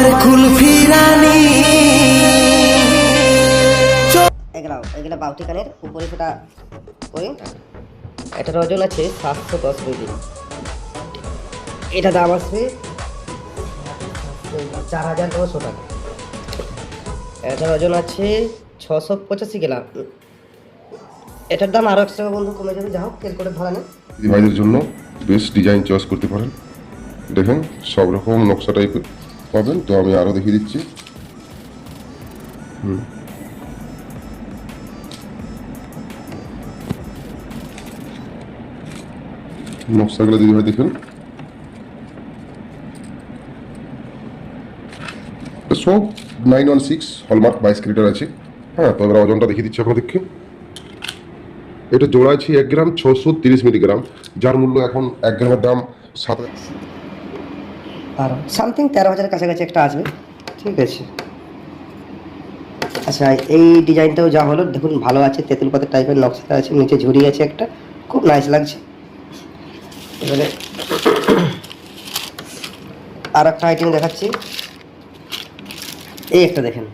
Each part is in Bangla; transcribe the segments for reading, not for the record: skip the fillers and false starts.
তোমার কুলফি রানী। এগুলা বাউটি কানের উপরে সেটা ওই এটার ওজন আছে 710 মিলি। এটা দাম আসবে 4900 টাকা। এটার ওজন আছে 685 গ্রাম। এটার দাম আরো 100 টাকা বন্ধু কমে যাবে। যা হোক তেল করে ধরা নেই। ভাইদের জন্য বেস্ট ডিজাইন চয়েস করতে পারেন। দেখেন সব রকম নকশা টাইপের পাবেন। তো আমি আরও দেখিয়ে দিচ্ছি। নকশাগুলো দিদি ভাই দেখেন, সব 916 হলমার্ক 22 ক্যারেটের আছে। হ্যাঁ, তো এবার ওজনটা দেখিয়ে দিচ্ছি আপনাদেরকে। এটা জোড়া আছে 1 গ্রাম 630 মিলিগ্রাম, যার মূল্য এখন 1 গ্রামের দাম 7 আর সামথিং 13,000 কাছাকাছি একটা আসবে। ঠিক আছে। আচ্ছা, এই ডিজাইনটাও যা হলো দেখুন, ভালো আছে। তেঁতুল পাতা টাইপের নকশাটা আছে, নিচে ঝুড়ি আছে একটা, খুব নাইস লাগছে। এবারে আর একটা আইটেম দেখাচ্ছি। এই একটা দেখেন,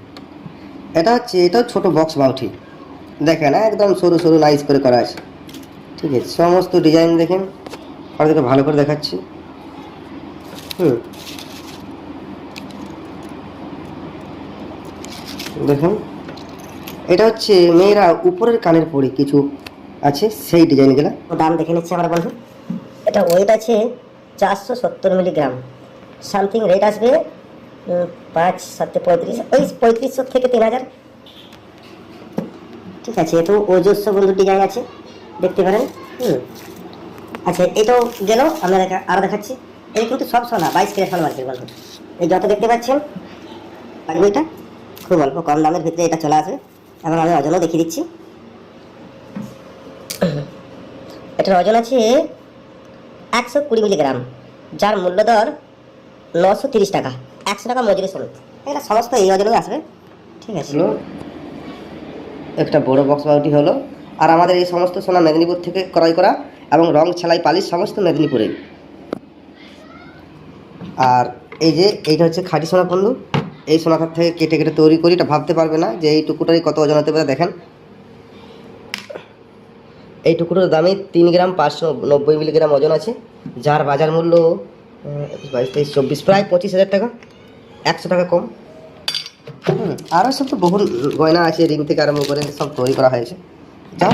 এটা হচ্ছে, এটাও ছোটো বক্স বাউটি। দেখেন একদম সরু সরু নাইস করে করা আছে। ঠিক আছে, সমস্ত ডিজাইন দেখেন, আপনাদেরকে ভালো করে দেখাচ্ছি। দেখুন, এটা হচ্ছে মেয়েরা উপরের কানের পরে কিছু আছে, সেই ডিজাইনগুলো দাম দেখে নিচ্ছে আমরা বন্ধু। এটা ওয়েট আছে 470 মিলিগ্রাম, সামথিং রেট আসবে 5 7 35, ওই 3500 থেকে 3000। ঠিক আছে, এতো ওজস্ব বন্ধু ডিজাইন আছে, দেখতে পারেন। আচ্ছা, এটাও গেল। আমরা আরও দেখাচ্ছি। এটা কিন্তু সব সোনা 22 ক্যারেট হলমার্কের বন্ধু। এই যত দেখতে পাচ্ছেন এটা খুব অল্প কম দামের ভিতরে এটা চলে আসবে। এখন আমি ওজনও দেখিয়ে দিচ্ছি। এটার ওজন আছে 120 মিলিগ্রাম, যার মূল্য দর 930 টাকা। 100 টাকা মজুরি সমেত। এটা সমস্ত এই ওজনেই আসবে। ঠিক আছে, একটা বড় বক্স বাউটি হলো। আর আমাদের এই সমস্ত সোনা মেদিনীপুর থেকে ক্রয় করা, এবং রং ছালাই পালিশ সমস্ত মেদিনীপুরে। আর এই যে এইটা হচ্ছে খাঁটি সোনা বন্ধু। এই সোনাটার থেকে কেটে কেটে তৈরি করি। এটা ভাবতে পারবে না যে এই টুকুটারই কত ওজন হতে পারে। দেখেন, এই টুকুটার দামে 3 গ্রাম 590 মিলিগ্রাম ওজন আছে, যার বাজার মূল্য 22 23 24 প্রায় 25,000 টাকা। 100 টাকা কম। আরও সব তো বহু গয়না আছে, রিং থেকে আরম্ভ করে সব তৈরি করা হয়েছে। যাও।